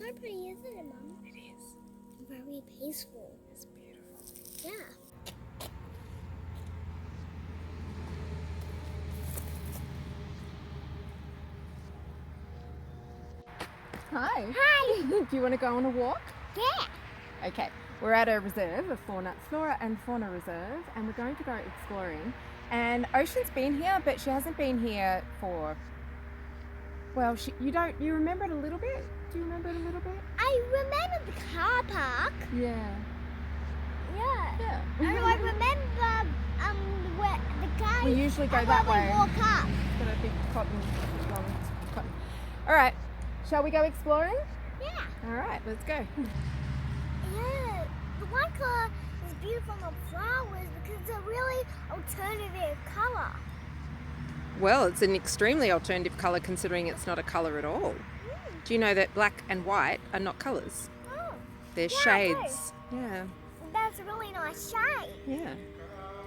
so pretty, isn't it, Mum? It is. Very peaceful. It's beautiful. Yeah. Hi. Hi. Do you want to go on a walk? Yeah. Okay. We're at a reserve, a Flora and Fauna Reserve, and we're going to go exploring. And Ocean's been here, but she hasn't been here for, well, you remember it a little bit? Do you remember it a little bit? I remember the car park. Yeah. Yeah. Yeah. And I remember where the guy. We usually go that way. We walk up. It's got a big long cotton. All right. Shall we go exploring? Yeah. All right, let's go. Yeah. The white colour is beautiful on the flowers because it's a really alternative colour. Well, it's an extremely alternative colour considering it's not a colour at all. Do you know that black and white are not colours? Oh. They're Yeah, shades. Yeah. That's a really nice shade. Yeah.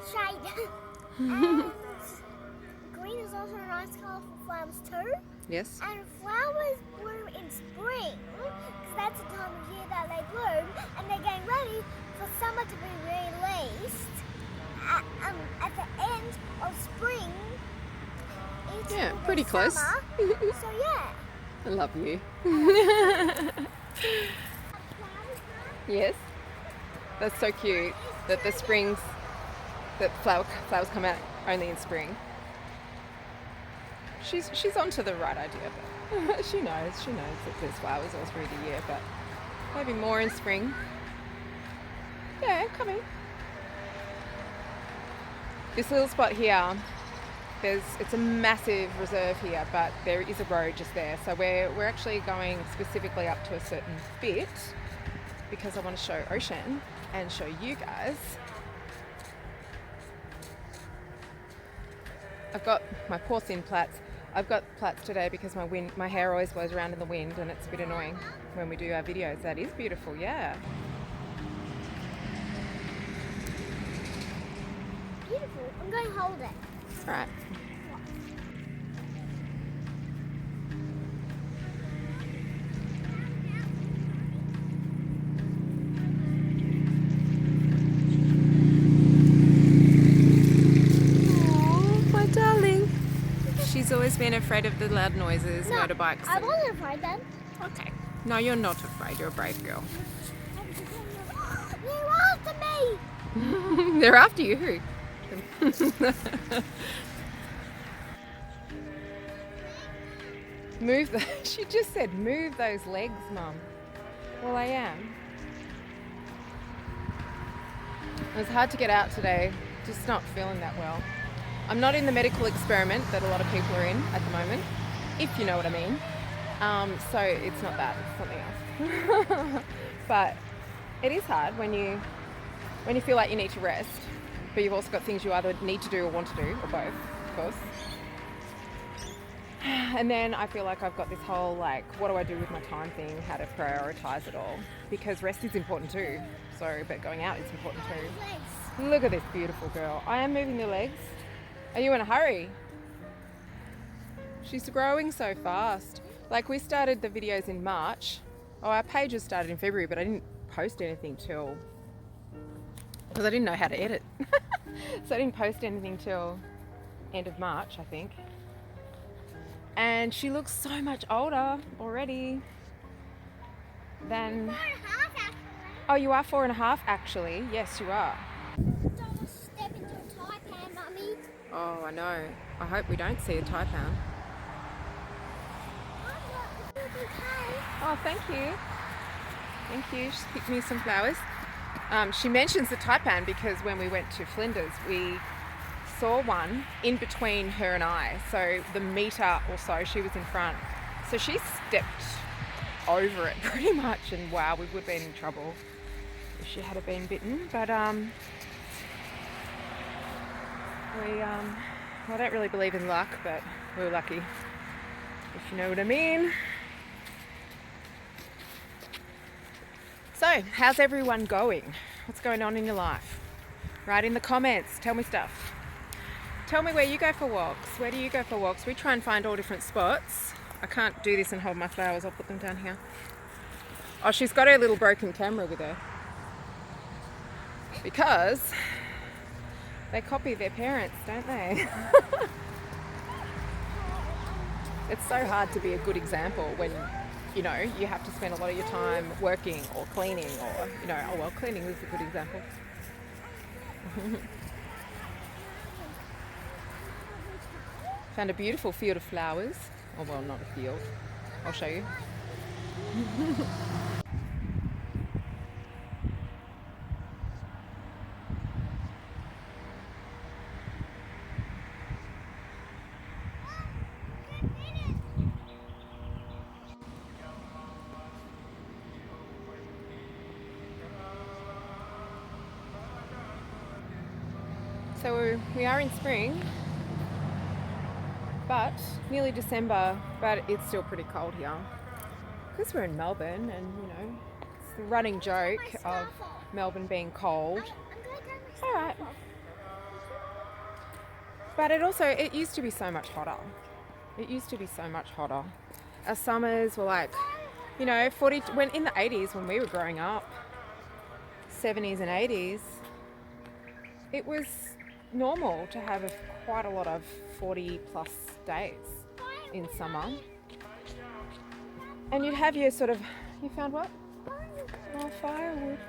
Shade. And green is also a nice colour for flowers too. Yes. And flowers bloom in spring because that's the time of year that they bloom, and they're getting ready for summer to be released at the end of spring. Yeah, pretty close. Summer. So yeah. I love you. Yes. That's so cute that flowers come out only in spring. She's onto the right idea, but she knows that there's flowers all through the year, but maybe more in spring. Yeah, coming. This little spot here, it's a massive reserve here, but there is a road just there. So we're actually going specifically up to a certain bit because I want to show Ocean and show you guys. I've got my porcine plaits. I've got plaits today because my hair always blows around in the wind and it's a bit annoying when we do our videos. That is beautiful, yeah. Beautiful. I'm going to hold it. All right. She's always been afraid of the loud noises, No, motorbikes. I wasn't afraid then. Okay. No, you're not afraid. You're a brave girl. They're after me. They're after you. She just said, move those legs, Mum. Well, I am. It was hard to get out today. Just not feeling that well. I'm not in the medical experiment that a lot of people are in at the moment, if you know what I mean. So it's not that, it's something else. But it is hard when you feel like you need to rest, but you've also got things you either need to do or want to do, or both, of course. And then I feel like I've got this whole, like, what do I do with my time thing, how to prioritise it all, because rest is important too. So, but going out is important too. Look at this beautiful girl. I am moving the legs. Are you in a hurry? She's growing so fast. Like, we started the videos in March. Oh, our pages started in February, but I didn't post anything till, because I didn't know how to edit. So I didn't post anything till end of March, I think. And she looks so much older already than... 4.5 actually. Oh, you are 4.5 actually. Yes, you are. Don't step into a taipan, Mummy. Oh, I know. I hope we don't see a taipan. Oh, thank you. Thank you. She's picked me some flowers. She mentions the taipan because when we went to Flinders, we saw one in between her and I. So the metre or so, she was in front. So she stepped over it pretty much, and wow, we would have been in trouble if she had been bitten. But I don't really believe in luck, but we were lucky, if you know what I mean. So, how's everyone going? What's going on in your life? Write in the comments, tell me stuff. Tell me where you go for walks. Where do you go for walks? We try and find all different spots. I can't do this and hold my flowers, I'll put them down here. Oh, she's got her little broken camera with her. Because they copy their parents, don't they? It's so hard to be a good example when, you know, you have to spend a lot of your time working or cleaning or, you know, oh well, cleaning is a good example. Found a beautiful field of flowers. Oh well, not a field. I'll show you. So we are in spring, but nearly December, but it's still pretty cold here. Because we're in Melbourne and, you know, it's the running joke of Melbourne being cold. Alright. But it used to be so much hotter. It used to be so much hotter. Our summers were like, you know, when in the 80s when we were growing up, 70s and 80s, it was normal to have quite a lot of 40 plus days in summer. And you'd have your sort of, you found what? Oh, firewood.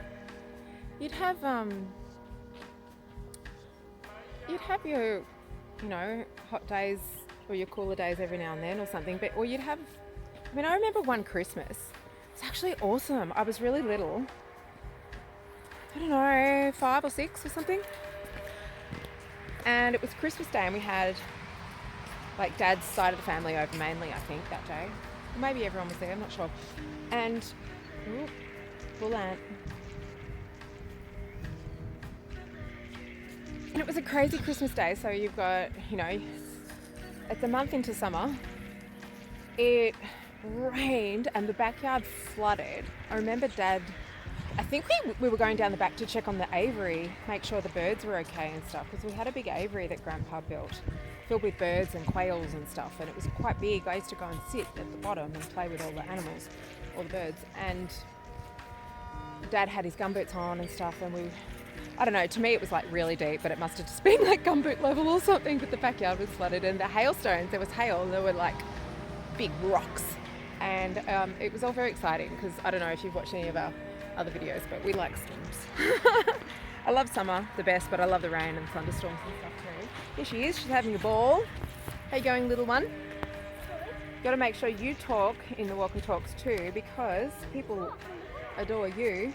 You'd have your, you know, hot days or your cooler days every now and then or something, or you'd have, I mean, I remember one Christmas, it's actually awesome. I was really little, I don't know, 5 or 6 or something. And it was Christmas Day and we had like Dad's side of the family over mainly, I think, that day. Or maybe everyone was there, I'm not sure. And, bull ant. And it was a crazy Christmas Day, so you've got, you know, it's a month into summer. It rained and the backyard flooded. I remember Dad, I think we were going down the back to check on the aviary, make sure the birds were okay and stuff, because we had a big aviary that Grandpa built, filled with birds and quails and stuff, and it was quite big. I used to go and sit at the bottom and play with all the animals, all the birds, and Dad had his gumboots on and stuff, and I don't know, to me it was like really deep, but it must have just been like gumboot level or something, but the backyard was flooded, and the hailstones, there was hail, and there were like big rocks, and it was all very exciting, because I don't know if you've watched any of our other videos, but we like storms. I love summer the best, but I love the rain and thunderstorms and stuff too. Here she is, she's having a ball. How you going, little one? Got to make sure you talk in the walk and talks too, because people adore you.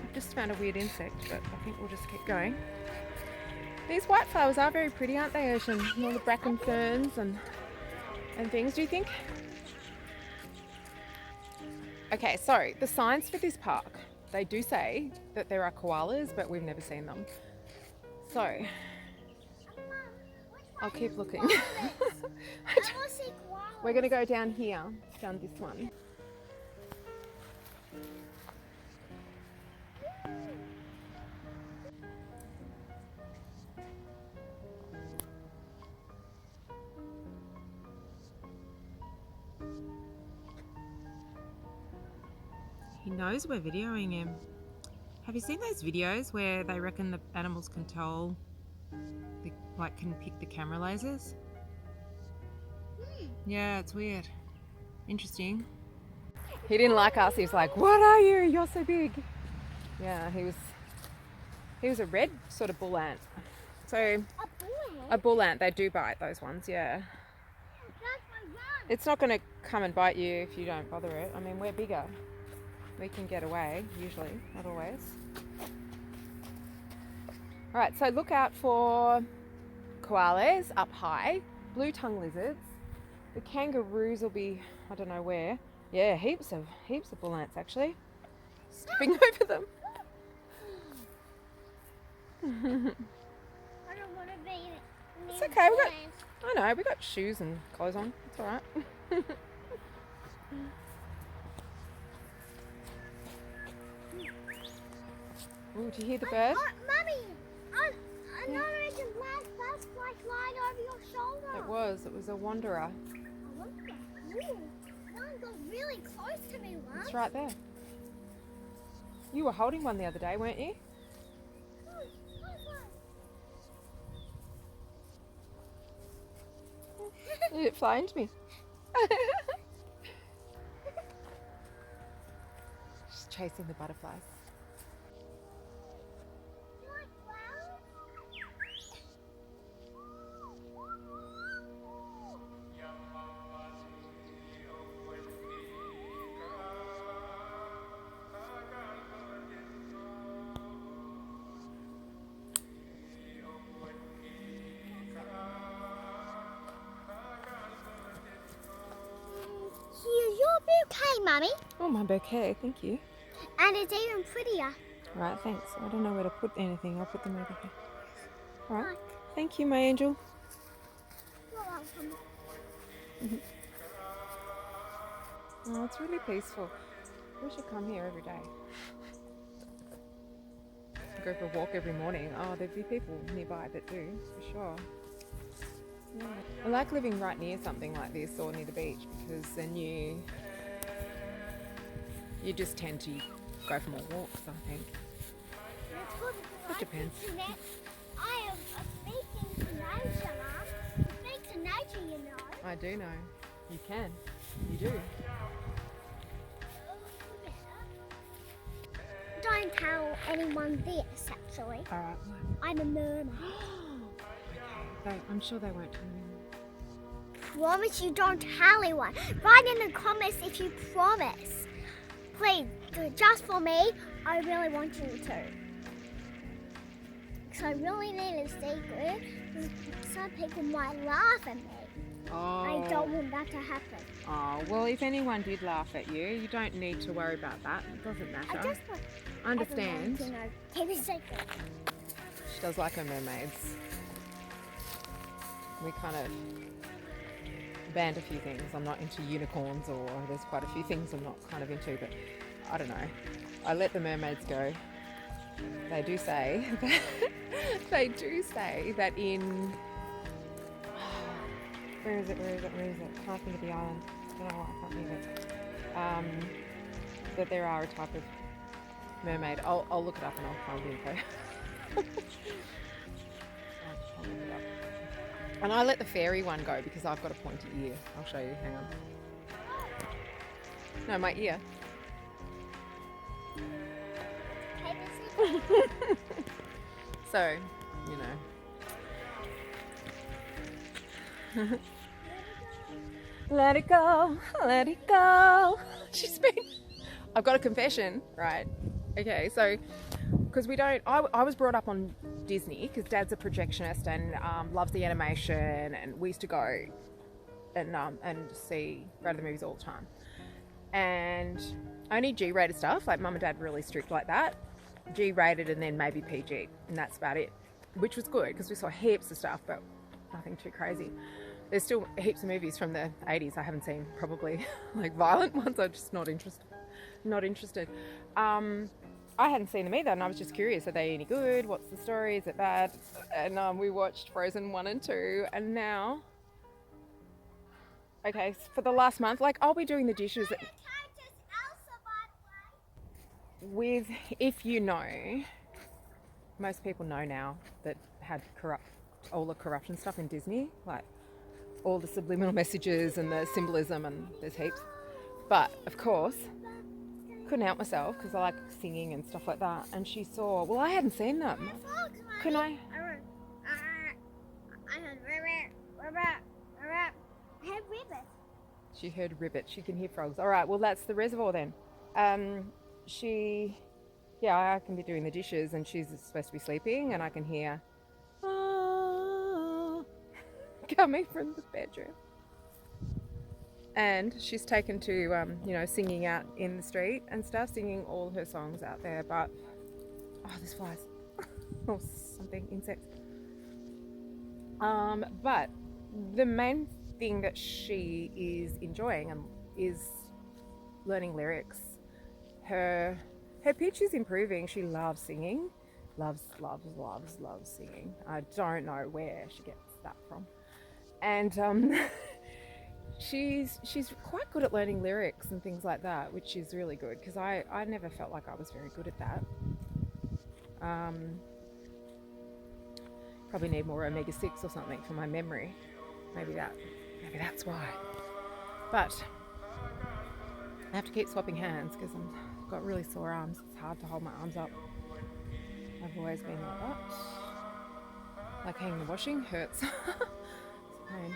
I've just found a weird insect, but I think we'll just keep going. These white flowers are very pretty, aren't they, Ocean? And all the bracken ferns and things, do you think? Okay, so the signs for this park, they do say that there are koalas, but we've never seen them. So, I'll keep looking. We're going to go down here, down this one. He knows we're videoing him. Have you seen those videos where they reckon the animals can tell, can pick the camera lasers? Yeah, it's weird. Interesting. He didn't like us. He was like, "What are you? You're so big." Yeah, he was a red sort of bull ant. So a bull ant, they do bite, those ones. Yeah. It's not going to come and bite you if you don't bother it. I mean, we're bigger. We can get away, usually, not always. Alright, so look out for koalas up high, blue tongue lizards. The kangaroos will be, I don't know where. Yeah, heaps of bull ants actually. Skipping over them. I don't want to be. It's okay, we got shoes and clothes on. It's alright. Oh, do you hear the bird? Mummy, I noticed a black butterfly flying over your shoulder. It was a wanderer. One got really close to me once. It's right there. You were holding one the other day, weren't you? Did it fly into me? Just chasing the butterflies. Here's your bouquet, Mummy. Oh, my bouquet, thank you. And it's even prettier. Right, thanks. I don't know where to put anything. I'll put them over here. All right. Like, Thank you, my angel. you're welcome. Oh, it's really peaceful. We should come here every day. Go for a walk every morning. Oh, there'd be people nearby that do, for sure. Yeah. I like living right near something like this or near the beach because then you just tend to go for more walks, I think. That's good because It depends. I am speaking to nature, Mum. You speak to nature, you know. I do know. You can. You do. Don't tell anyone this, actually. All right. I'm a mermaid. I'm sure they won't tell me. Promise you don't tell anyone. Write in the comments if you promise. Please, do it just for me. I really want you to. Because I really need a secret. Some people might laugh at me. Oh. I don't want that to happen. Oh, well, if anyone did laugh at you, you don't need to worry about that. It doesn't matter. I just want I understand. everyone to know. Keep it secret. She does like her mermaids. We kind of banned a few things. I'm not into unicorns, or there's quite a few things I'm not kind of into, but I don't know. I let the mermaids go. They do say that in where is it? Can't think of the island. I don't know why I can't think of it. That there are a type of mermaid. I'll look it up and I'll find the info. I'll look it up. And I let the fairy one go because I've got a pointy ear. I'll show you. Hang on. No, my ear. Keep it secret. So, you know. Let it go, let it go. She's been. I've got a confession, right? Okay, so because I was brought up on Disney because Dad's a projectionist and loves the animation, and we used to go and go to the movies all the time. And only G-rated stuff, like Mum and Dad really strict like that. G-rated and then maybe PG, and that's about it, which was good because we saw heaps of stuff, but nothing too crazy. There's still heaps of movies from the 80s I haven't seen, probably like violent ones. I'm just not interested. I hadn't seen them either, and I was just curious, are they any good? What's the story? Is it bad? And we watched Frozen 1 and 2, and now, okay, for the last month, like I'll be doing the dishes with, if you know, most people know now that had all the corruption stuff in Disney, like all the subliminal messages and the symbolism, and there's heaps. But of course, couldn't help myself because I like singing and stuff like that. And she saw, well, I hadn't seen them. Couldn't I? I heard ribbit. She heard ribbit. She can hear frogs. All right, well, that's the reservoir then. I can be doing the dishes and she's supposed to be sleeping, and I can hear coming from the bedroom. And she's taken to, singing out in the street and stuff, singing all her songs out there. But, there's flies. Or something, insects. But the main thing that she is enjoying is learning lyrics. Her pitch is improving. She loves singing. Loves singing. I don't know where she gets that from. And she's quite good at learning lyrics and things like that, which is really good because I never felt like I was very good at that. Probably need more omega-6 or something for my memory. Maybe that's why. But I have to keep swapping hands because I've got really sore arms. It's hard to hold my arms up. I've always been like that. Like hanging the washing hurts. It's a pain.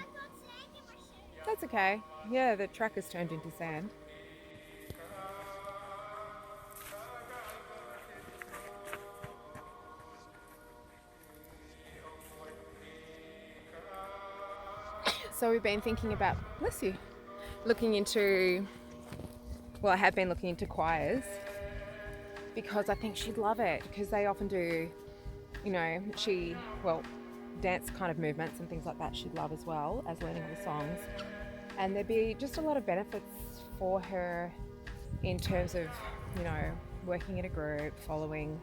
That's okay. Yeah, the track has turned into sand. So we've been thinking about, bless you, I have been looking into choirs because I think she'd love it because they often do, dance kind of movements and things like that she'd love as well as learning all the songs. And there'd be just a lot of benefits for her in terms of, working in a group, following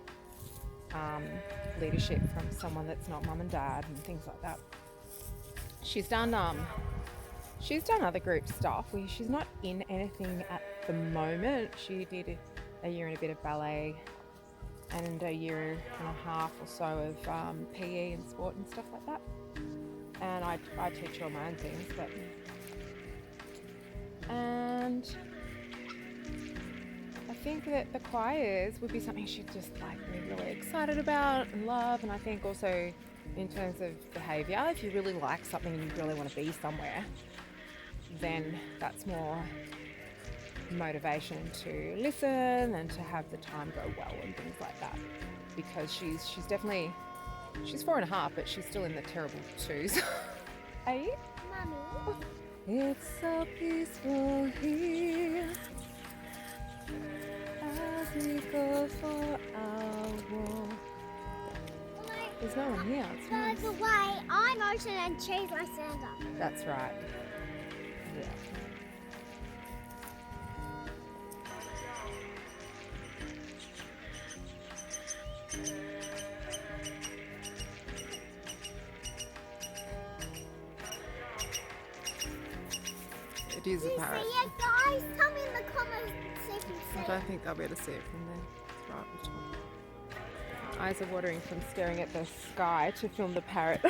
leadership from someone that's not mum and dad and things like that. She's done other group stuff. She's not in anything at the moment. She did a year and a bit of ballet and a year and a half or so of PE and sport and stuff like that. And I teach her all my own things, and I think that the choirs would be something she'd just be really excited about and love. And I think also in terms of behaviour, if you really like something and you really want to be somewhere, then that's more motivation to listen and to have the time go well and things like that. Because she's 4.5, but she's still in the terrible 2s. Are you? Mummy. It's so peaceful here as we go for our walk. There's no one here. It's By nice. the way, I'm Ocean and she's Lysander. That's right. Yeah. It is a You parrot. see it, guys? Come in the comments and see if you see I it. don't think they'll be able to see it from there. It's right at the top. My eyes are watering from staring at the sky to film the parrot.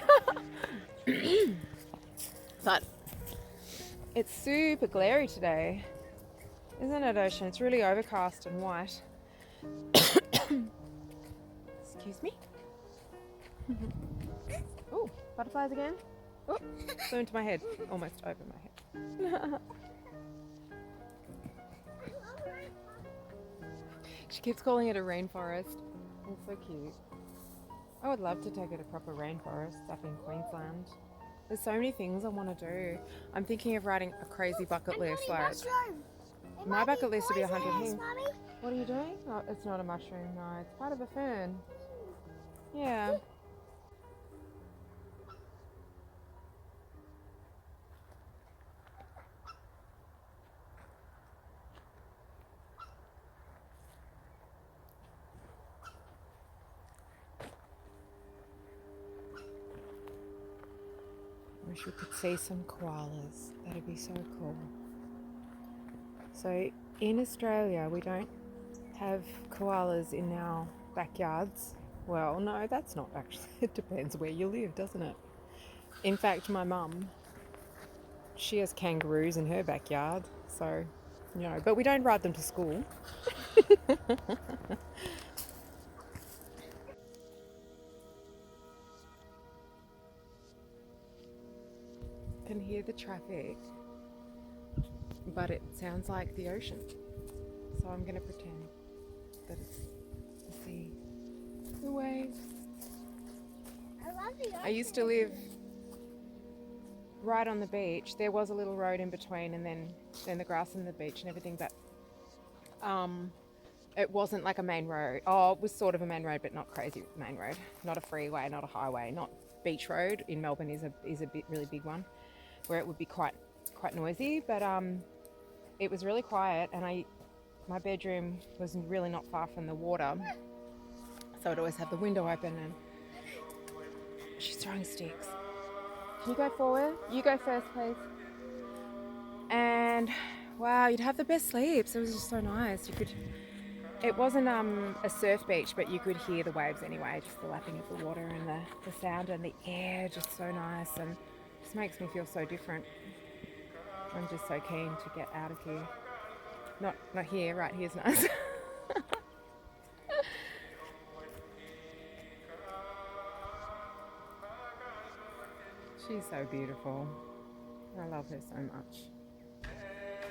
But it's super glary today, isn't it, Ocean? It's really overcast and white. Excuse me. Oh, butterflies again. Oh, flew into my head. Almost over my head. She keeps calling it a rainforest. It's so cute. I would love to take her to proper rainforests up in Queensland. There's so many things I want to do. I'm thinking of writing a crazy bucket list. My bucket list would be 100 things. Mommy. What are you doing? Oh, it's not a mushroom, no. It's part of a fern. Yeah. Wish we could see some koalas. That'd be so cool. So in Australia, we don't have koalas in our backyards. Well, no, that's not actually. It depends where you live, doesn't it? In fact, my mum, she has kangaroos in her backyard. So, but we don't ride them to school. Can hear the traffic, but it sounds like the ocean. So I'm going to pretend that it's the sea, the waves. I love the I used to live right on the beach. There was a little road in between, and then the grass and the beach and everything, but it wasn't like a main road. Oh, it was sort of a main road, but not crazy main road. Not a freeway, not a highway, not Beach Road in Melbourne is a really big one, where it would be quite noisy, but it was really quiet, and my bedroom was really not far from the water, so I'd always have the window open. And she's throwing sticks. Can you go forward? You go first, please. And wow, you'd have the best sleeps. It was just so nice. It wasn't a surf beach, but you could hear the waves anyway, just the lapping of the water and the sound and the air, just so nice, and just makes me feel so different. I'm just so keen to get out of here. Not here, right here's nice. She's so beautiful. I love her so much.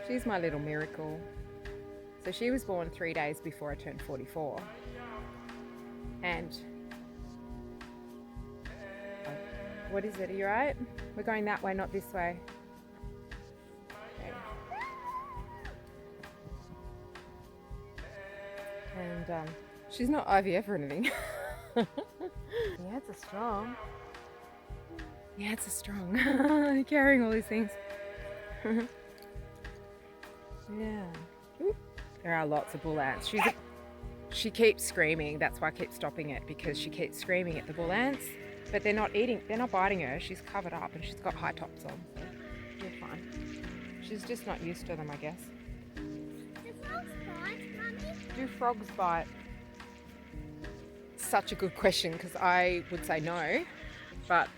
She's my little miracle. So she was born 3 days before I turned 44. And what is it? Are you right? We're going that way, not this way. Okay. And she's not IVF or anything. Yeah, it's a strong. Yeah, it's a strong. You're carrying all these things. Yeah. Ooh. There are lots of bull ants. She keeps screaming. That's why I keep stopping it, because she keeps screaming at the bull ants. But they're not biting her. She's covered up and she's got high tops on. So you're fine. She's just not used to them, I guess. Do frogs bite, Mummy? Do frogs bite? Such a good question, because I would say no, but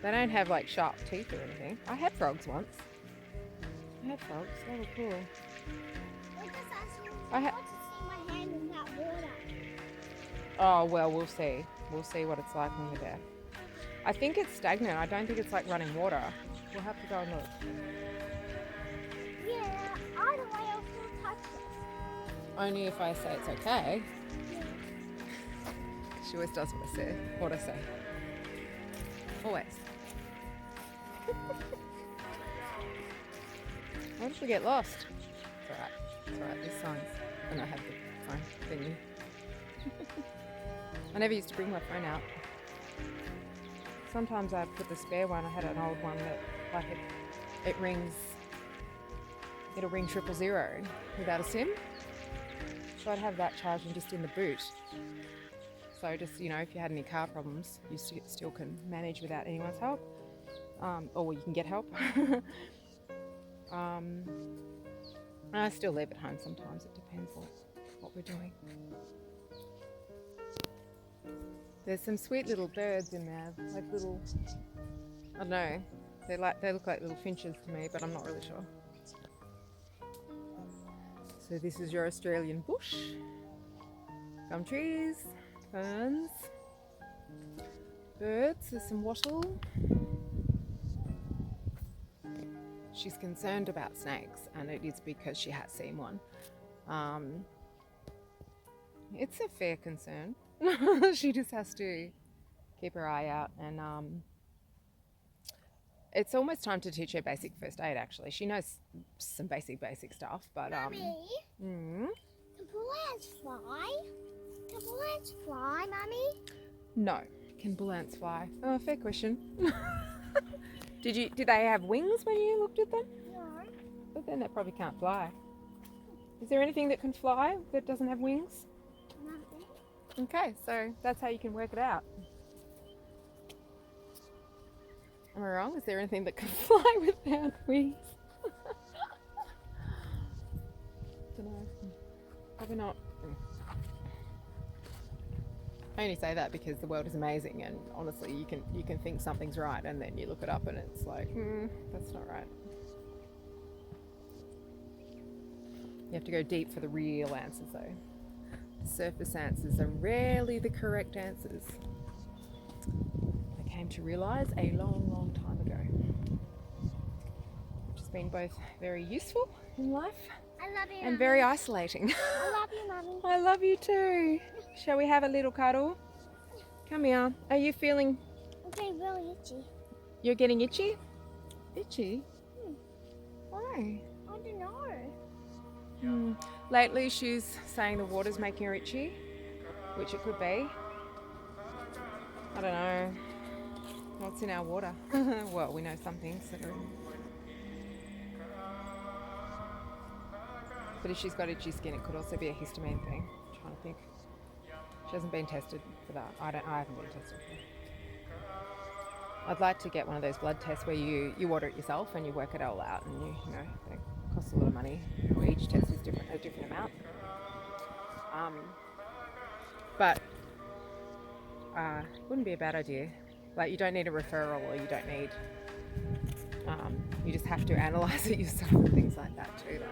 they don't have like sharp teeth or anything. I had frogs once. They were cool. I want to see my hand in that water. Oh, well, we'll see. We'll see what it's like when we're there. I think it's stagnant. I don't think it's like running water. We'll have to go and look. Yeah, either way I'll still touch it. Only if I say it's okay. Yeah. She always does what I say. Always. What if we get lost? It's alright. It's alright. There's signs. And I have the phone thingy. I never used to bring my phone out. Sometimes I put the spare one. I had an old one that like it rings. It'll ring 000 without a SIM. So I'd have that charging just in the boot. So just, you know, if you had any car problems, you still can manage without anyone's help. Or you can get help. I still leave it home sometimes. It depends what we're doing. There's some sweet little birds in there, like little, I don't know, they look like little finches to me, but I'm not really sure. So this is your Australian bush. Gum trees, ferns, birds, there's some wattle. She's concerned about snakes, and it is because she has seen one. It's a fair concern. She just has to keep her eye out, and it's almost time to teach her basic first aid. Actually, she knows some basic stuff, but Mummy, can bull ants fly? Can bull ants fly, Mummy? No. Can bull ants fly? Oh, fair question. Did they have wings when you looked at them? No. But then they probably can't fly. Is there anything that can fly that doesn't have wings? Nothing. Okay, so that's how you can work it out. Am I wrong? Is there anything that can fly without wings? Don't know. Probably not. I only say that because the world is amazing, and honestly, you can think something's right, and then you look it up and it's like, that's not right. You have to go deep for the real answers, though. Surface answers are rarely the correct answers. I came to realise a long time ago, which has been both very useful in life I love you, and Mummy. very isolating. I love you, Mummy. I love you too. Shall we have a little cuddle? Come here. Are you feeling... I'm getting really itchy. You're getting itchy? Itchy? Why? I don't know. Lately she's saying the water's making her itchy, which it could be. I don't know. What's in our water? Well, we know some things that are in. But if she's got itchy skin, it could also be a histamine thing. I'm trying to think. She hasn't been tested for that. I haven't been tested for that. I'd like to get one of those blood tests where you order it yourself and you work it all out, and you know it costs a lot of money. Each test is different, a different amount. But wouldn't be a bad idea. Like, you don't need a referral, or you don't need. You just have to analyse it yourself and things like that too, though.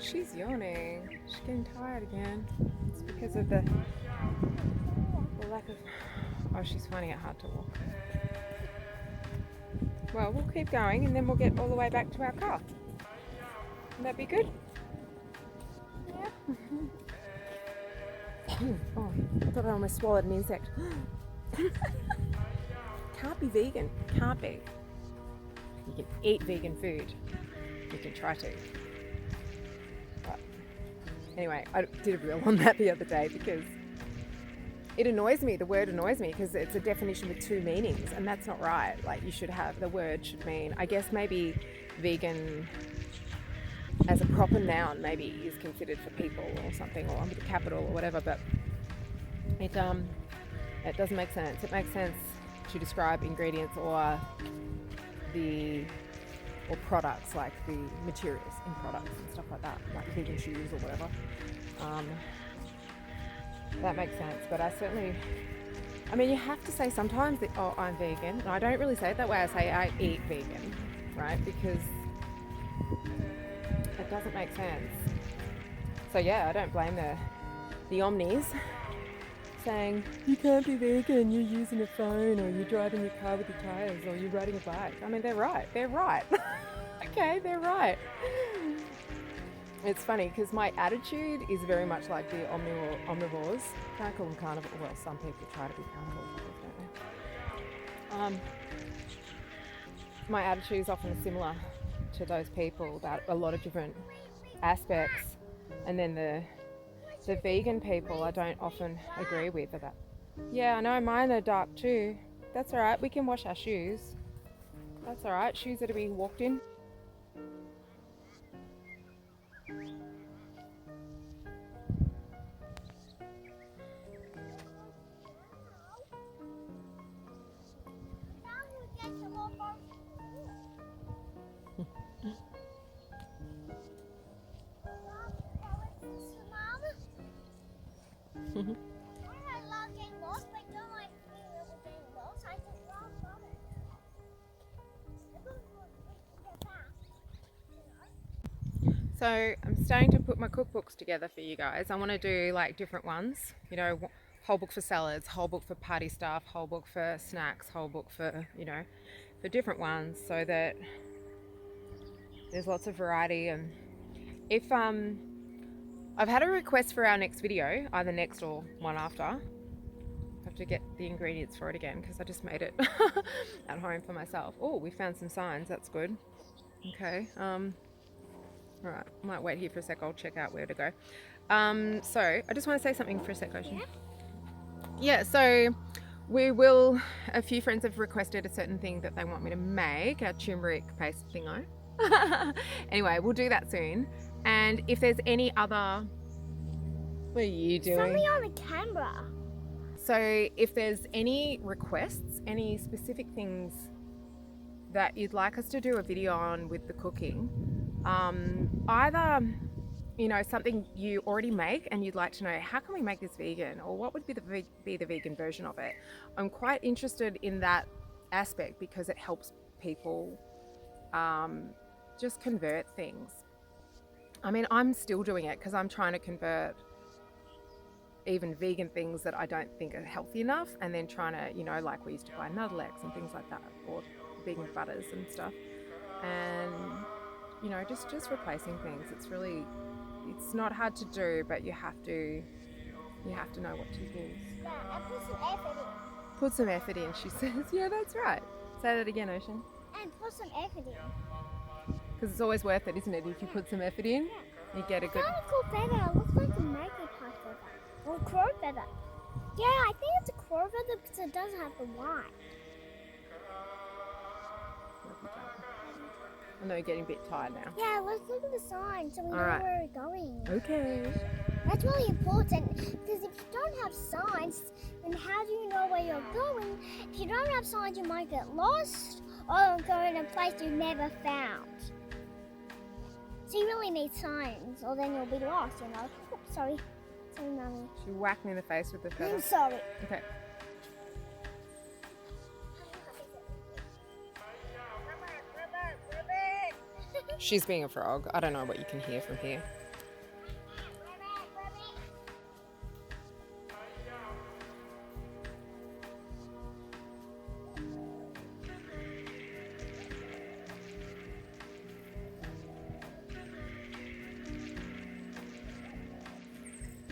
She's yawning. She's getting tired again. It's because of the lack of. Oh, she's finding it hard to walk. Well, we'll keep going, and then we'll get all the way back to our car. Would that be good? Yeah. Oh, I thought I almost swallowed an insect. Can't be vegan. Can't be. You can eat vegan food. You can try to. But anyway, I did a reel on that the other day because it annoys me. The word annoys me because it's a definition with two meanings, and that's not right. Like, you should have, the word should mean, I guess maybe vegan as a proper noun maybe is considered for people or something, or with a capital or whatever, but it doesn't make sense. It makes sense to describe ingredients or products, like the materials in products and stuff like that, like vegan shoes or whatever. That makes sense, but I mean, you have to say sometimes that, oh, I'm vegan. And I don't really say it that way. I say I eat vegan, right? Because it doesn't make sense. So yeah, I don't blame the omnis saying you can't be vegan, you're using a phone, or you're driving your car with your tires, or you're riding a bike. I mean, they're right. Okay, they're right. It's funny because my attitude is very much like the omnivores. Can't call them carnivores. Well, some people try to be carnivores, don't they? My attitude is often similar to those people about a lot of different aspects, and then the vegan people I don't often agree with about. Yeah, I know, mine are dark too. That's all right. We can wash our shoes. That's all right. Shoes that are being walked in. So I'm starting to put my cookbooks together for you guys. I want to do like different ones, you know, whole book for salads, whole book for party stuff, whole book for snacks, whole book for, you know, for different ones, so that there's lots of variety. And if I've had a request for our next video, either next or one after. I have to get the ingredients for it again because I just made it at home for myself. Oh, we found some signs. That's good. Okay. All right. Might wait here for a sec. I'll check out where to go. So I just want to say something for a sec, Ocean. Yeah. So a few friends have requested a certain thing that they want me to make, a turmeric paste thingo. Anyway, we'll do that soon. And if there's any other... What are you doing? Something on the camera. So if there's any requests, any specific things that you'd like us to do a video on with the cooking, either, you know, something you already make and you'd like to know, how can we make this vegan? Or what would be the vegan version of it? I'm quite interested in that aspect because it helps people just convert things. I mean, I'm still doing it because I'm trying to convert even vegan things that I don't think are healthy enough, and then trying to, you know, like we used to buy Nuttalex and things like that, or vegan butters and stuff, and, you know, just replacing things. It's not hard to do, but you have to know what to use. Yeah, and put some effort in. Put some effort in, she says. Yeah, that's right. Say that again, Ocean. And put some effort in. Because it's always worth it, isn't it? If you put some effort in, you get a good... It's not a cool feather. It looks like a magpie feather. Or a crow feather. Yeah, I think it's a crow feather because it does have the white. I know you're getting a bit tired now. Yeah, let's look at the sign so we know where we're going. Okay. That's really important because if you don't have signs, then how do you know where you're going? If you don't have signs, you might get lost or go in a place you never found. So you really need signs, or then you'll be lost, you know. Oops, sorry. Sorry, Mummy. She whacked me in the face with the feather. I'm sorry. Okay. She's being a frog. I don't know what you can hear from here.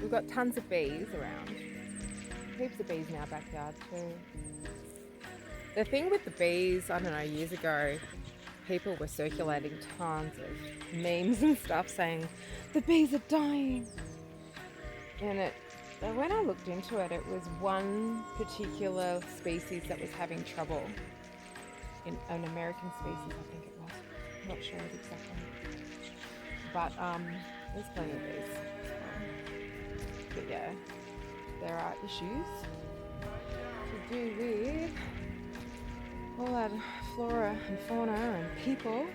We've got tons of bees around. Heaps of bees in our backyard too. The thing with the bees, I don't know, years ago, people were circulating tons of memes and stuff saying, the bees are dying. And when I looked into it, it was one particular species that was having trouble. In an American species, I think it was. I'm not sure exactly. But there's plenty of bees. But yeah, there are issues to do with all that flora and fauna and people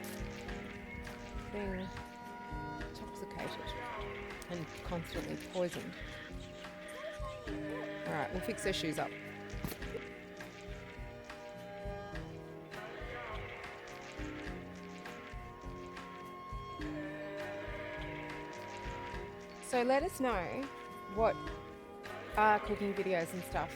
being intoxicated and constantly poisoned. Alright, we'll fix their shoes up. So let us know what cooking videos and stuff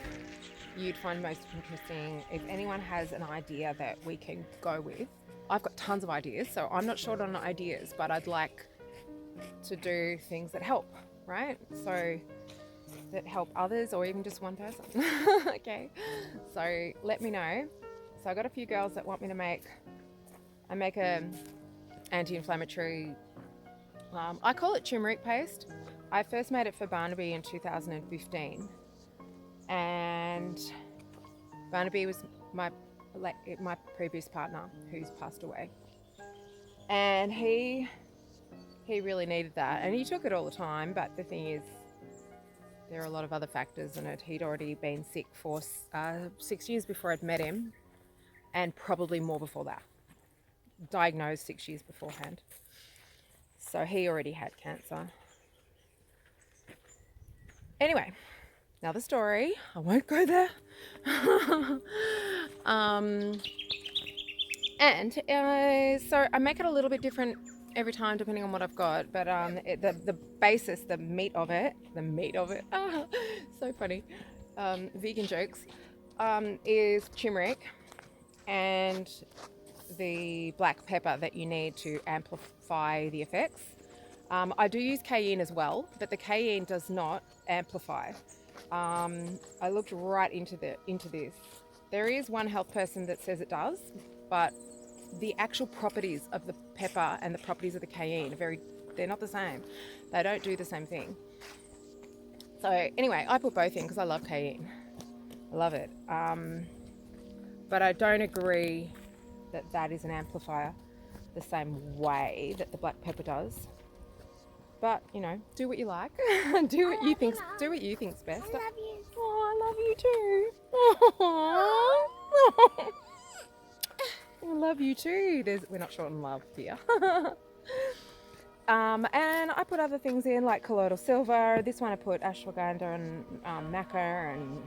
you'd find most interesting. If anyone has an idea that we can go with, I've got tons of ideas, so I'm not short on ideas, but I'd like to do things that help, right? So that help others or even just one person. Okay, so let me know. So I got a few girls that want me to make a anti-inflammatory, I call it turmeric paste. I first made it for Barnaby in 2015, and Barnaby was my previous partner who's passed away, and he really needed that, and he took it all the time. But the thing is, there are a lot of other factors in it. He'd already been sick for 6 years before I'd met him, and probably more before that. Diagnosed 6 years beforehand, so he already had cancer. Anyway, another story. I won't go there. So I make it a little bit different every time depending on what I've got. But the basis, the meat of it, so funny, vegan jokes, is turmeric and the black pepper that you need to amplify the effects. I do use cayenne as well, but the cayenne does not amplify. I looked right into this. There is one health person that says it does, but the actual properties of the pepper and the properties of the cayenne they're not the same. They don't do the same thing. So anyway, I put both in because I love cayenne. I love it. But I don't agree that is an amplifier the same way that the black pepper does. But you know, do what you like. do what you think's best. I love you. Oh, I love you too. Aww. I love you too. We're not short on love here. And I put other things in like colloidal silver. This one I put ashwagandha and maca and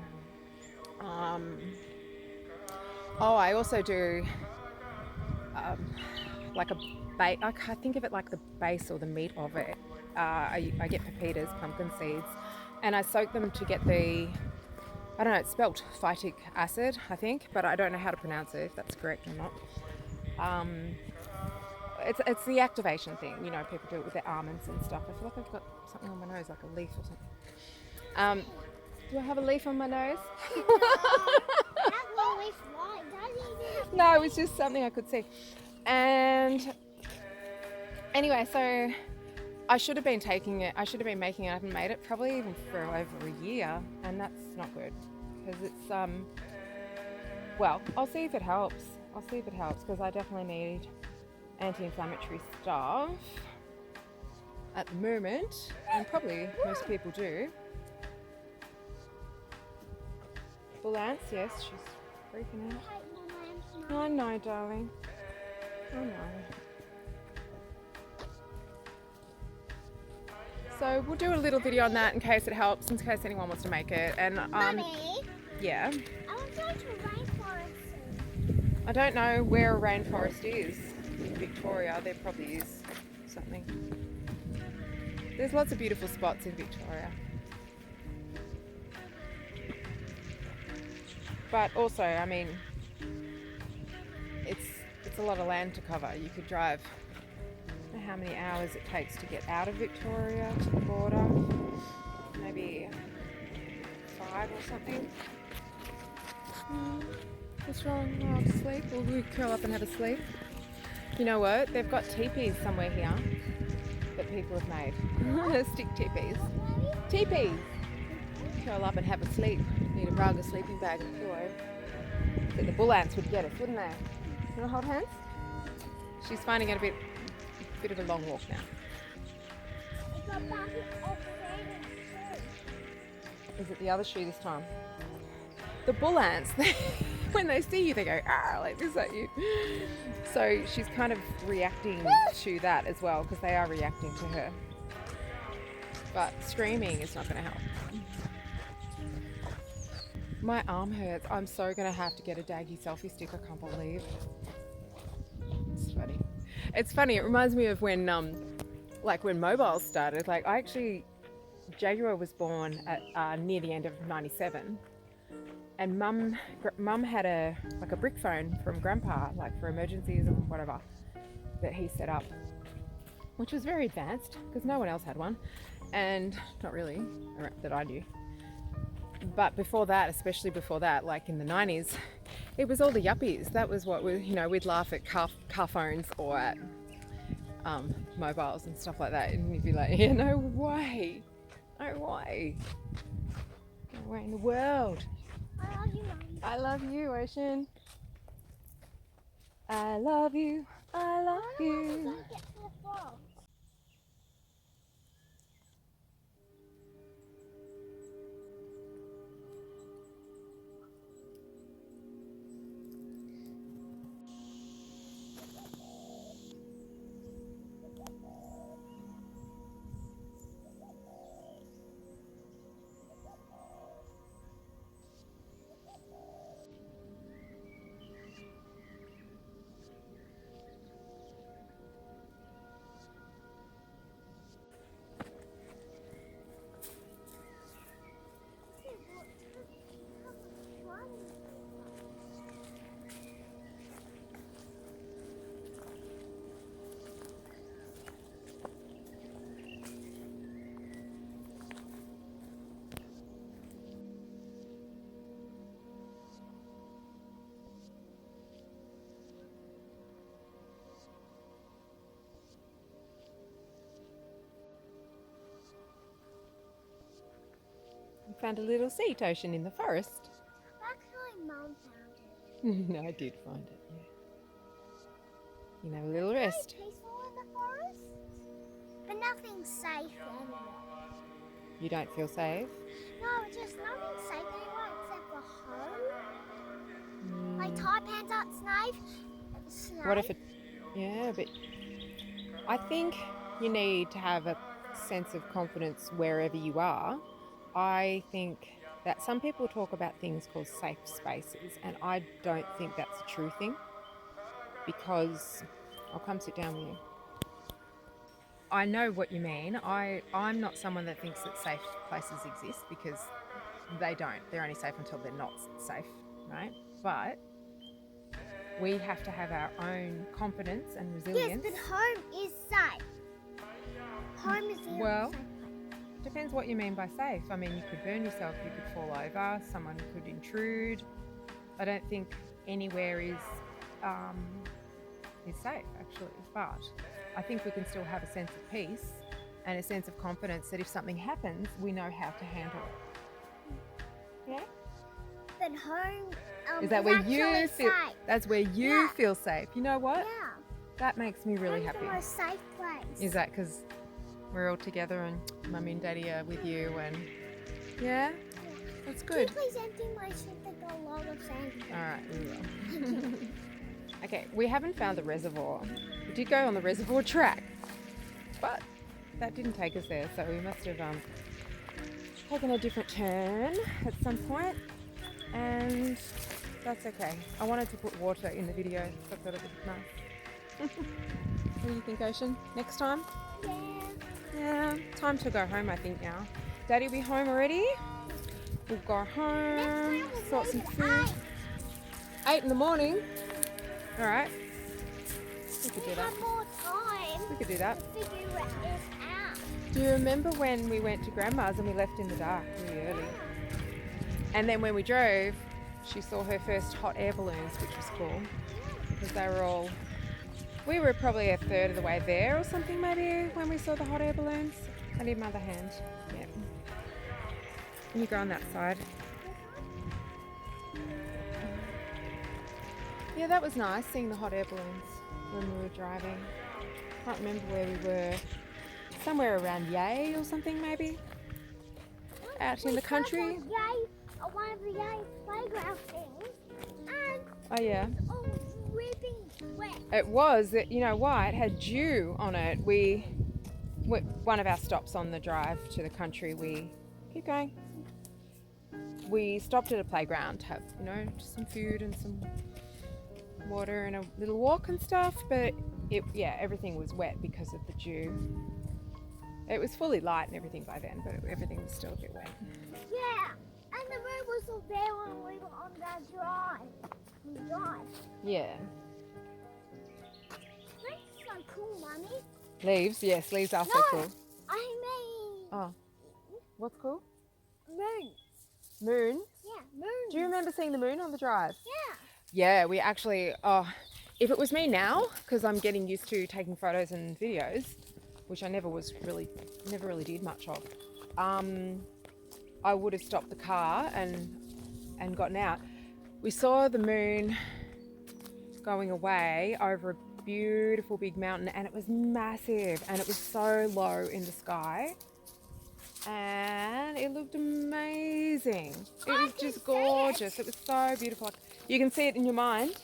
I also do like I think of it like the base or the meat of it. I get pepitas, pumpkin seeds, and I soak them to get it's spelt phytic acid, I think, but I don't know how to pronounce it, if that's correct or not. It's the activation thing, you know, people do it with their almonds and stuff. I feel like I've got something on my nose, like a leaf or something. Do I have a leaf on my nose? No, it was just something I could see. And anyway, so I should have been making it. I haven't made it probably even for over a year, and that's not good because it's well, I'll see if it helps. Because I definitely need anti-inflammatory stuff at the moment, and probably most people do. bull ants, yes, she's freaking out. I hate my lambs now. I know, darling. I know. So we'll do a little video on that in case it helps, in case anyone wants to make it. And Mummy, yeah. I want to go to a rainforest soon. I don't know where a rainforest is in Victoria. There probably is something. There's lots of beautiful spots in Victoria. But also, I mean, it's a lot of land to cover. You could drive, I don't know how many hours it takes to get out of Victoria to the border. Maybe 5 or something. What's wrong? Oh, I'll sleep? Will we curl up and have a sleep? You know what? They've got teepees somewhere here that people have made. Stick teepees. Teepees! Curl up and have a sleep. Need a rug, a sleeping bag, and a pillow. But the bull ants would get us, wouldn't they? You want to hold hands? She's finding it a bit of a long walk now. Is it the other shoe this time? The bull ants, when they see you, they go, ah, like this at you. So she's kind of reacting to that as well, because they are reacting to her. But screaming is not going to help. My arm hurts. I'm so going to have to get a daggy selfie stick, I can't believe. It's funny. It's funny, it reminds me of when, like when mobiles started. Like Jaguar was born at near the end of '97. And mum had a brick phone from grandpa, like for emergencies and whatever, that he set up, which was very advanced because no one else had one, and not really that I knew. But before that, especially before that, like in the 90s, it was all the yuppies. That was what we'd laugh at car phones or at mobiles and stuff like that, and we'd be like, yeah, no way, no way, no way in the world. I love you, Mum. I love you, Ocean. I love you. I love you. Don't get to the frog. Found a little seat, Ocean, in the forest. Actually, Mum found it. No, I did find it. Yeah. You can have a little rest. Very peaceful in the forest, but nothing's safe anywhere. You don't feel safe? No, it's just nothing's safe anywhere except for home. Like taipans aren't safe. What if it? Yeah, but I think you need to have a sense of confidence wherever you are. I think that some people talk about things called safe spaces, and I don't think that's a true thing, because I'll come sit down with you. I know what you mean. I'm not someone that thinks that safe places exist, because they don't. They're only safe until they're not safe, right? But we have to have our own confidence and resilience. Yes, but home is safe. Home is the only Well, safe place. Depends what you mean by safe. I mean, you could burn yourself, you could fall over, someone could intrude. I don't think anywhere is safe, actually. But I think we can still have a sense of peace and a sense of confidence that if something happens, we know how to handle it. Yeah? But home Is that where you actually feel? safe. That's where you Yeah. feel safe. You know what? Yeah. That makes me really Home's happy. the most safe place. Is that because we're all together and Mummy and Daddy are with you and yeah? That's Can you good. please empty my ship that got a lot of sand? Alright, we will. Okay, we haven't found the reservoir. We did go on the reservoir track, but that didn't take us there, so we must have taken a different turn at some point, and that's okay. I wanted to put water in the video, so I thought it was nice. What do you think, Ocean? Next time? Yeah. Yeah, time to go home I think now. Daddy will be home already. We'll go home, sort some food. 8 in the morning. Alright. We could do that. Have more time We could do that. to figure it out. Do you remember when we went to Grandma's and we left in the dark really early? And then when we drove, she saw her first hot air balloons, which was cool. Because they were all... We were probably a third of the way there or something maybe when we saw the hot air balloons. I need my other hand. Yeah. Can you go on that side? Yeah, that was nice seeing the hot air balloons when we were driving. Can't remember where we were. Somewhere around Yay or something maybe. Out in the country. One of the Yay playground things, and Oh yeah. it's all ripping wet. It was. You know why? It had dew on it. One of our stops on the drive to the country, we keep going. We stopped at a playground to have, just some food and some water and a little walk and stuff, but everything was wet because of the dew. It was fully light and everything by then, but everything was still a bit wet. Yeah, and the road was still there when we were on that drive. Yeah. That's so cool, Mummy. Leaves, yes, leaves are so No. cool. I mean, Oh, what's cool? moon. Moon. Yeah, moon. Do you remember seeing the moon on the drive? Yeah. Yeah, we actually, if it was me now, because I'm getting used to taking photos and videos, which I never really did much of, I would have stopped the car and gotten out. We saw the moon going away over a beautiful big mountain, and it was massive and it was so low in the sky. And it looked amazing. It was just gorgeous. It was so beautiful. You can see it in your mind.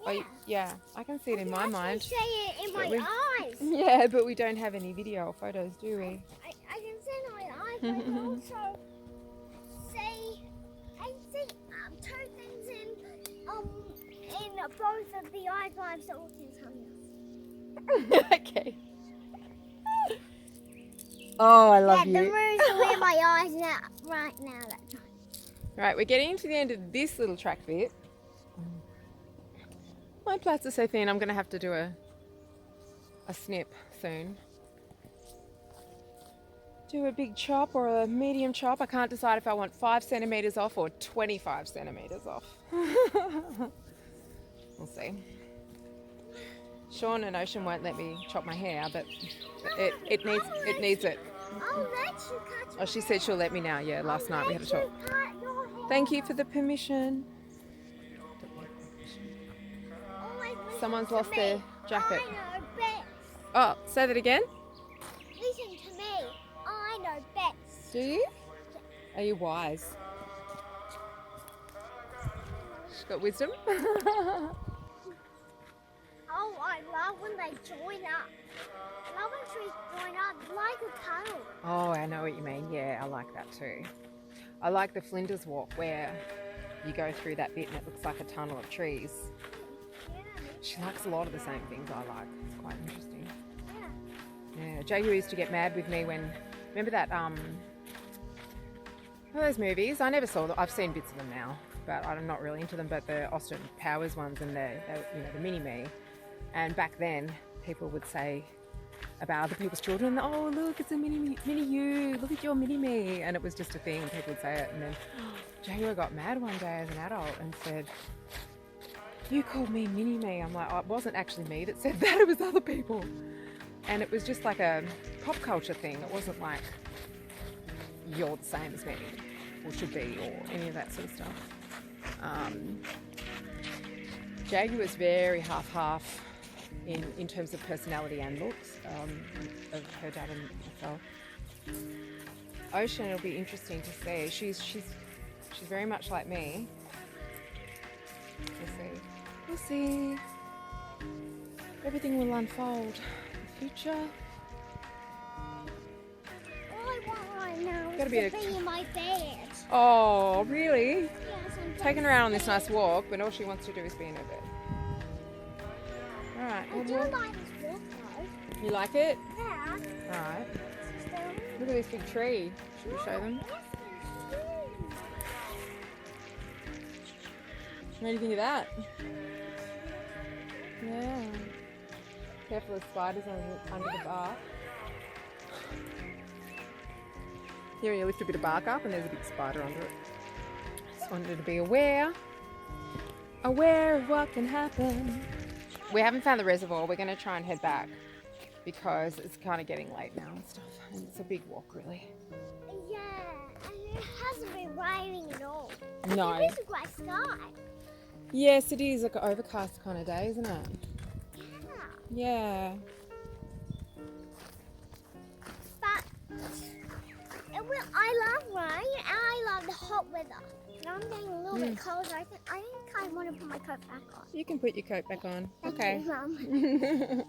Yeah. Yeah, I can see it in my mind. I can see it in my eyes. Yeah, but we don't have any video or photos, do we? I can see it in my eyes. I can also see two things in both of the eyes while I'm still looking at something else. Okay. Oh, I love The you. moon's still in my eyes now, right now. That time. Right, we're getting to the end of this little track bit. My plaits are so thin, I'm going to have to do a snip soon. Do a big chop or a medium chop. I can't decide if I want 5 centimetres off or 25 centimetres off. We'll see. Sean and Ocean won't let me chop my hair, but it needs it. I'll let you cut. Oh, she said she'll let me now. Yeah, last night we had a talk. Cut your hair. Thank you for the permission. Always listen Someone's to lost me. their jacket. I know best. Oh, say that again. Listen to me. I know best. Do you? Are you wise? She's got wisdom. Oh, I love when they join up. I love when trees join up like a tunnel. Oh, I know what you mean. Yeah, I like that too. I like the Flinders Walk where you go through that bit and it looks like a tunnel of trees. Yeah. She likes a lot of the same things I like. It's quite interesting. Yeah. Yeah, Jagu used to get mad with me when, remember that, those movies? I never saw them. I've seen bits of them now, but I'm not really into them. But the Austin Powers ones and the mini-me. And back then, people would say about other people's children, oh, look, it's a mini you, look at your mini-me. And it was just a thing, and people would say it. And then Jaguar got mad one day as an adult and said, you called me mini-me. I'm like, oh, it wasn't actually me that said that, it was other people. And it was just like a pop culture thing. It wasn't like, you're the same as me, or should be, or any of that sort of stuff. Jaguar's very half-half in terms of personality and looks of her dad and myself. Ocean, it'll be interesting to see. She's She's very much like me. We'll see. We'll see. Everything will unfold. The future. All I want right now is Gotta to be be in my bed. Oh, really? Yes, I'm Taking her out on this nice walk, but all she wants to do is be in her bed. Alright. I do like this walk though. You like it? Yeah. Alright. So, Look at this big tree. Should we show them? yes, What do you think of that? Yeah. Careful of spiders under the bark. Here you lift a bit of bark up and there's a big spider under it. Just wanted to be aware of what can happen. We haven't found the reservoir. We're going to try and head back because it's kind of getting late now and stuff. And it's a big walk, really. yeah, and it hasn't been raining at all. No. It is a grey sky. Yes, it is like an overcast kind of day, isn't it? Yeah. Yeah. But I love rain and I love the hot weather. And I'm getting a little bit cold. I think I want to put my coat back on. You can put your coat back on. Thank Okay. you, Mum.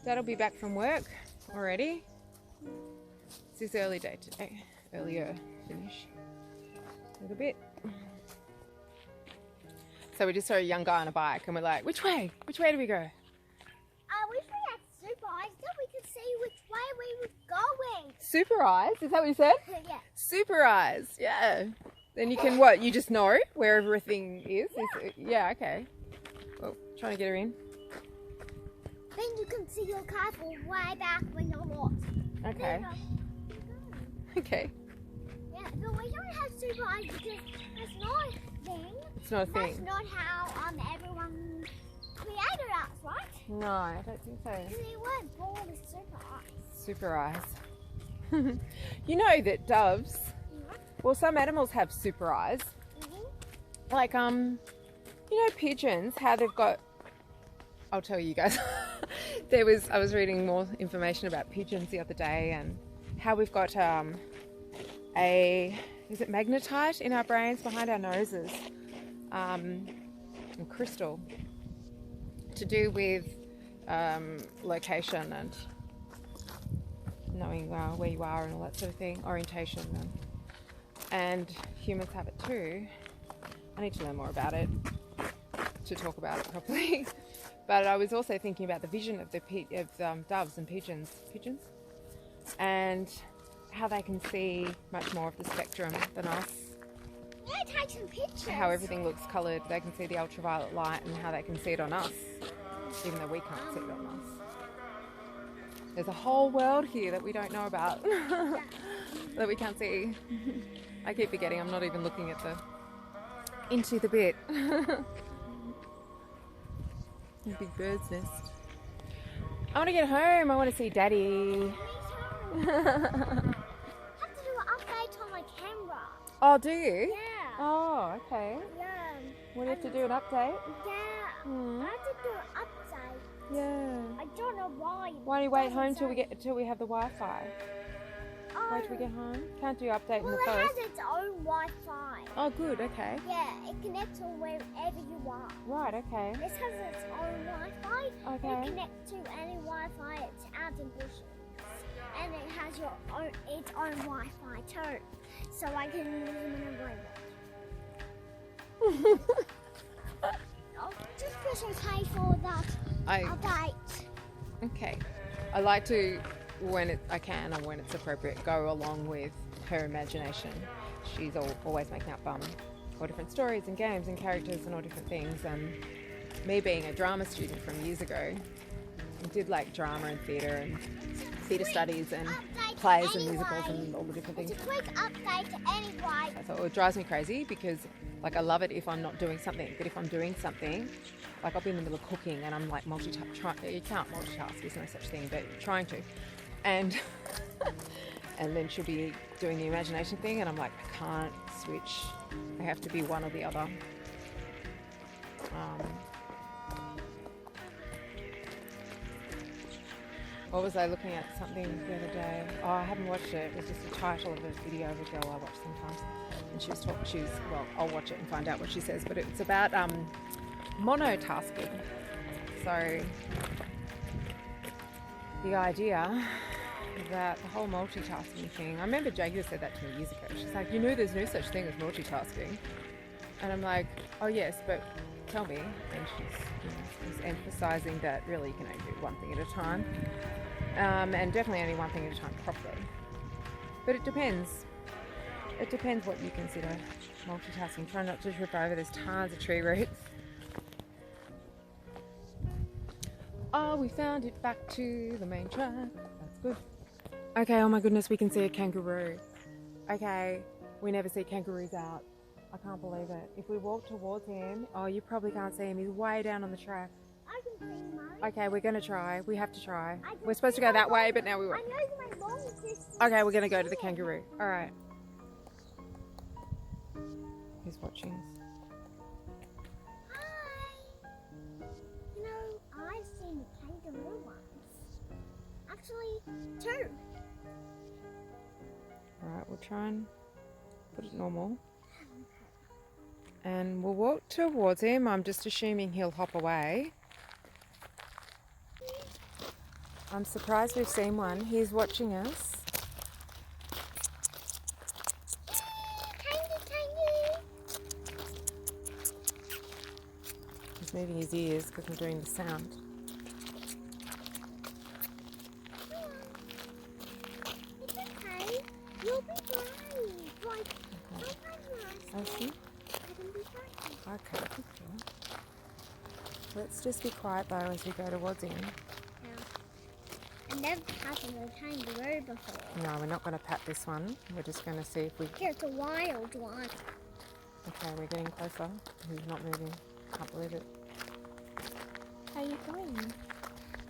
Dad'll be back from work already. It's his early day today. Earlier finish. A little bit. So we just saw a young guy on a bike and we're like, which way? Which way do we go? I wish we had super eyes so we could see which way we were going. Super eyes? Is that what you said? Yeah. Super eyes. Yeah. Then you can what? You just know where everything is? Yeah, okay. Oh, trying to get her in. Then you can see your car from way back when you're lost. Okay. Okay. Yeah, but we don't have super eyes because that's not a thing. It's not a That's thing. not how everyone created us, right? No, I don't think so. We weren't born with super eyes. Super eyes. You know that doves, well, some animals have super eyes. Like, you know, pigeons, how they've got, I'll tell you guys. I was reading more information about pigeons the other day and how we've got is it magnetite in our brains behind our noses, and crystal, to do with location and knowing where you are and all that sort of thing, orientation, and humans have it too. I need to learn more about it to talk about it properly. But I was also thinking about the vision of doves and pigeons, and how they can see much more of the spectrum than us. Yeah, take some pictures. How everything looks coloured. They can see the ultraviolet light and how they can see it on us, even though we can't see it on us. There's a whole world here that we don't know about, that we can't see. I keep forgetting. I'm not even looking at into the bit. Big bird's nest. I want to get home. I want to see Daddy. I have to do an update on my camera. Oh, do you? Yeah. Oh, okay. Yeah. What do you have to do an update? Yeah. Hmm. I have to do an update. Yeah. I don't know why. Why don't you wait home Doesn't say. till we have the Wi-Fi? Wait till we get home. Can't do update in Well, the it forest. has its own Wi-Fi. Oh, good. Okay. Yeah, it connects to wherever you are. Right. Okay. This has its own Wi-Fi. Okay. It connects to any Wi-Fi. It's out in bushes. And it has its own Wi-Fi too. So I can use them whenever I want. I'll just press OK for that update. Okay. I like to, when I can and when it's appropriate, go along with her imagination. She's always making up all different stories and games and characters and all different things. And me being a drama student from years ago, I did like drama and theatre studies and plays and musicals and all the different things. It's a quick update anyway. So it drives me crazy because, like, I love it if I'm not doing something, but if I'm doing something, like I'll be in the middle of cooking and I'm like you can't multitask, there's no such thing, but trying to, and and then she'll be doing the imagination thing and I'm like, I can't switch, I have to be one or the other. What was I looking at? Something the other day. Oh, I haven't watched it. It was just the title of a video of a girl I watch sometimes. And she was talking, well, I'll watch it and find out what she says, but it's about monotasking. So the idea that the whole multitasking thing, I remember Jaguar said that to me years ago. She's like, there's no such thing as multitasking. And I'm like, oh yes, but tell me. And she's emphasizing that really you can only do one thing at a time. And definitely only one thing at a time properly. But it depends. It depends what you consider multitasking. Try not to trip over, there's tons of tree roots. Oh, we found it, back to the main track. That's good. Okay, oh my goodness, we can see a kangaroo. Okay, we never see kangaroos out. I can't believe it. If we walk towards him, oh, you probably can't see him. He's way down on the track. I can see mine. Okay, we're going to try. We have to try. We're supposed to go that way, but now we won't. I know my long distance. Okay, we're going to go to the kangaroo. All right. He's watching us. Hi. You know, I've seen a kangaroo once. Actually, 2. All right, we'll try and put it normal. And we'll walk towards him. I'm just assuming he'll hop away. I'm surprised we've seen one. He's watching us. He's moving his ears because I'm doing the sound. It's okay. You'll be fine. Like, I see. I can be fine. Okay, good job. Let's just be quiet though as we go towards him. I've never patted a kangaroo before. No, we're not going to pat this one. We're just going to see if we... It's a wild one. Okay, we're getting closer. He's not moving. Can't believe it. How are you going?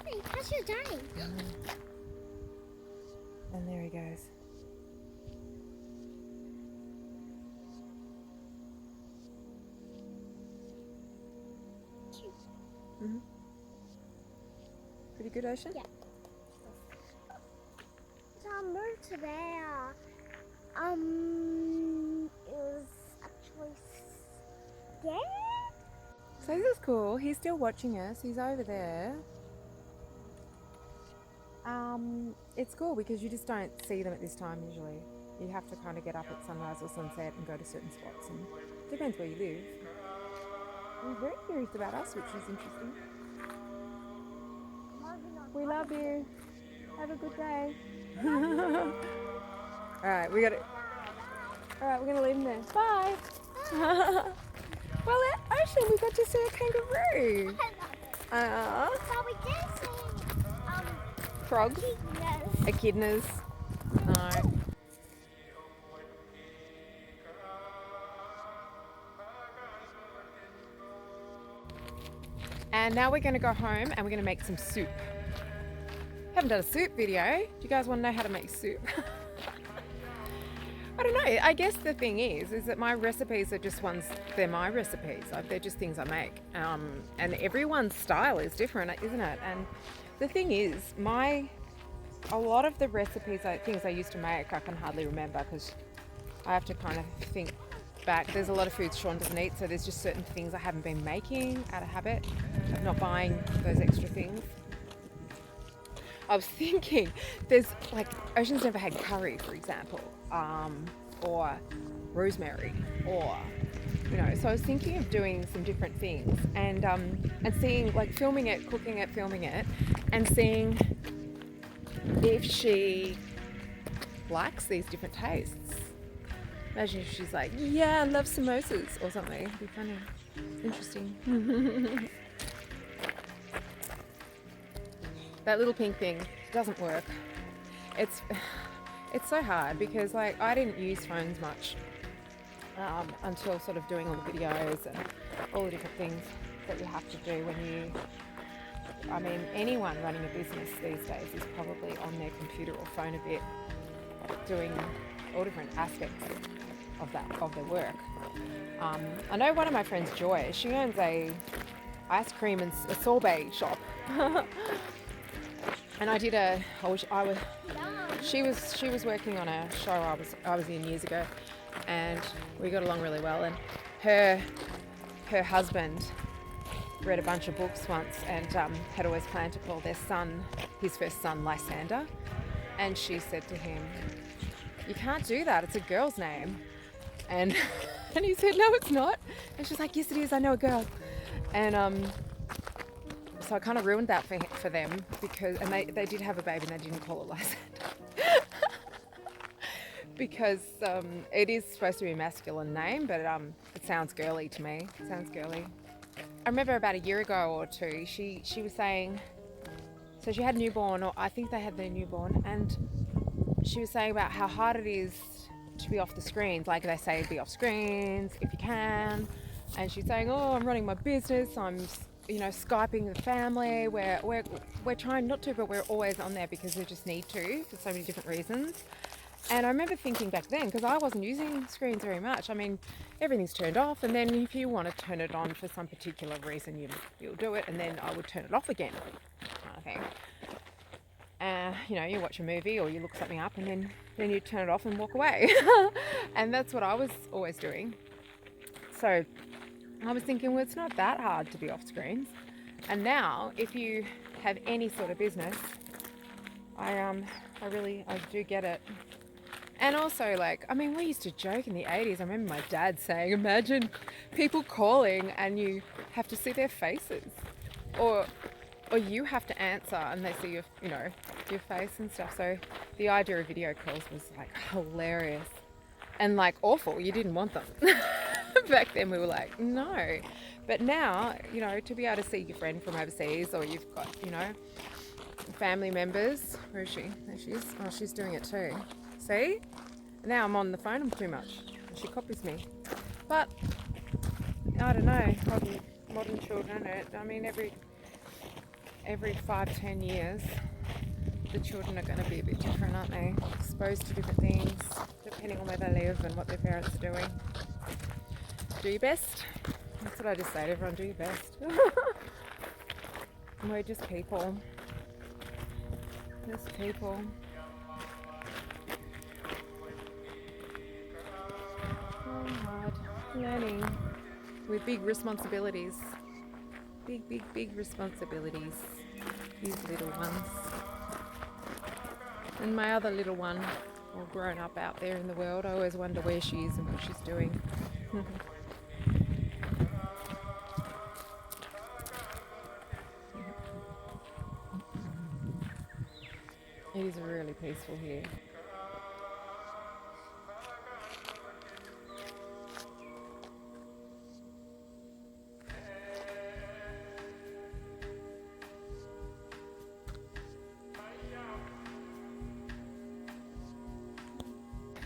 Hey, how's your day? And there he goes. Mm-hmm. Pretty good, Ocean? Yeah. So I moved to there. It was actually scared. So this is cool. He's still watching us. He's over there. It's cool because you just don't see them at this time usually. You have to kind of get up at sunrise or sunset and go to certain spots, and it depends where you live. He's very curious about us, which is interesting. We love you. Have a good day. Alright, we're gonna leave him there. Bye. Well, Ocean, we got to see a kangaroo. So we did see Frogs. Echidnas. No. And now we're going to go home and we're going to make some soup. Haven't done a soup video. Do you guys want to know how to make soup? I don't know. I guess the thing is that my recipes are just they're my recipes. They're just things I make. And everyone's style is different, isn't it? And the thing is, a lot of the recipes, things I used to make, I can hardly remember because I have to kind of think back. There's a lot of foods Sean doesn't eat, so there's just certain things I haven't been making out of habit of not buying those extra things. I was thinking, there's like, Ocean's never had curry, for example, or rosemary, or, so I was thinking of doing some different things and seeing, like, filming it, cooking it, filming it, and seeing if she likes these different tastes. Imagine if she's like, yeah, I love samosas or something. It'd be funny. Interesting. That little pink thing doesn't work. It's so hard because, like, I didn't use phones much until sort of doing all the videos and all the different things that you have to do when anyone running a business these days is probably on their computer or phone a bit, doing all different aspects of their work. I know one of my friends, Joy, she owns a ice cream and a sorbet shop. And I did she was working on a show I was in years ago, and we got along really well. And her husband read a bunch of books once and had always planned to call his first son, Lysander. And she said to him, "You can't do that. It's a girl's name." And and he said, "No, it's not." And she's like, "Yes, it is. I know a girl." And so I kind of ruined that for them and they did have a baby and they didn't call it Lysander. Because it is supposed to be a masculine name, but it sounds girly to me. It sounds girly. I remember about a year ago or two, she was saying, so she had a newborn, or I think they had their newborn, and she was saying about how hard it is to be off the screens. Like they say, be off screens if you can. And she's saying, "Oh, I'm running my business. I'm, Skyping the family. We're trying not to, but we're always on there because we just need to for so many different reasons." And I remember thinking back then, because I wasn't using screens very much. I mean, everything's turned off, and then if you want to turn it on for some particular reason, you'll do it, and then I would turn it off again, kind of thing. You watch a movie or you look something up, and then you turn it off and walk away. And that's what I was always doing. So I was thinking, well, it's not that hard to be off screens. And now, if you have any sort of business, I do get it. And also, we used to joke in the 80s. I remember my dad saying, imagine people calling and you have to see their faces. Or you have to answer and they see your face and stuff. So the idea of video calls was hilarious and awful. You didn't want them. Back then we were like, no. But now, to be able to see your friend from overseas, or you've got, family members. Where is she? There she is. Oh, she's doing it too. See? Now I'm on the phone too much. She copies me. But I don't know. Modern children. I mean, every 5-10 years, the children are going to be a bit different, aren't they? Exposed to different things, depending on where they live and what their parents are doing. Do your best. That's what I just say to everyone. Do your best. We're just people. Just people. Hard learning with big responsibilities. Big responsibilities. These little ones. And my other little one, all grown up out there in the world, I always wonder where she is and what she's doing. It is really peaceful here.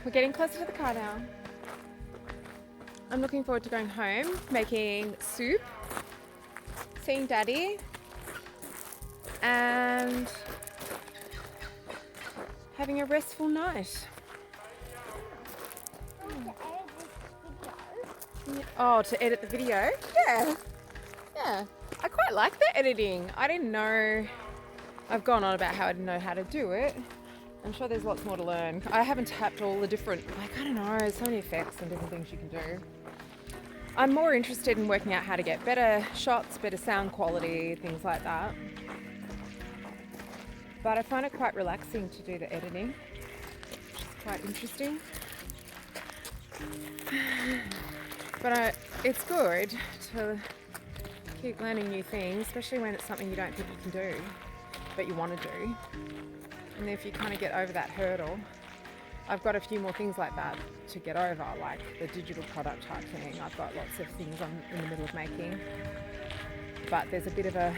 We're getting closer to the car now. I'm looking forward to going home, making soup, seeing Daddy, and having a restful night. Oh, to edit the video? Yeah. I quite like the editing. I didn't know. I've gone on about how I didn't know how to do it. I'm sure there's lots more to learn. I haven't tapped all the different, I don't know, so many effects and different things you can do. I'm more interested in working out how to get better shots, better sound quality, things like that. But I find it quite relaxing to do the editing, which is quite interesting. But it's good to keep learning new things, especially when it's something you don't think you can do, but you want to do. And if you kind of get over that hurdle, I've got a few more things like that to get over, like the digital product type thing. I've got lots of things I'm in the middle of making, but there's a bit of a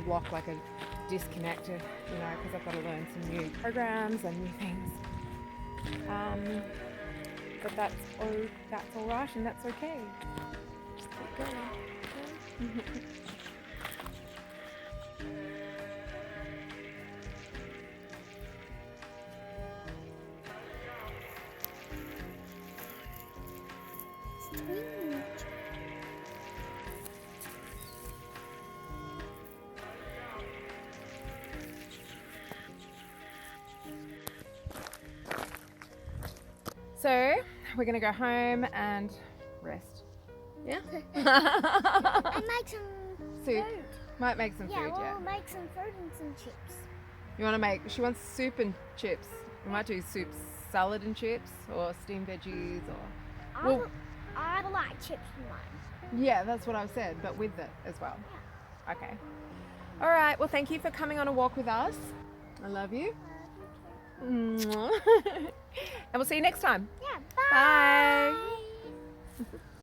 block, like a disconnected, because I've got to learn some new programs and new things. But that's all right, and that's okay. Just keep going. So we're gonna go home and rest. Yeah. And make some Soup. food. Might make some Yeah, food. Yeah. we'll make some food and some chips. You want to make? She wants soup and chips. We might do soup, salad and chips, or steamed veggies, or. Well, I like chips in mine. yeah, that's what I've said, but with it as well. Yeah. Okay. All right. Well, thank you for coming on a walk with us. I love you. And we'll see you next time. Yeah, bye. Bye.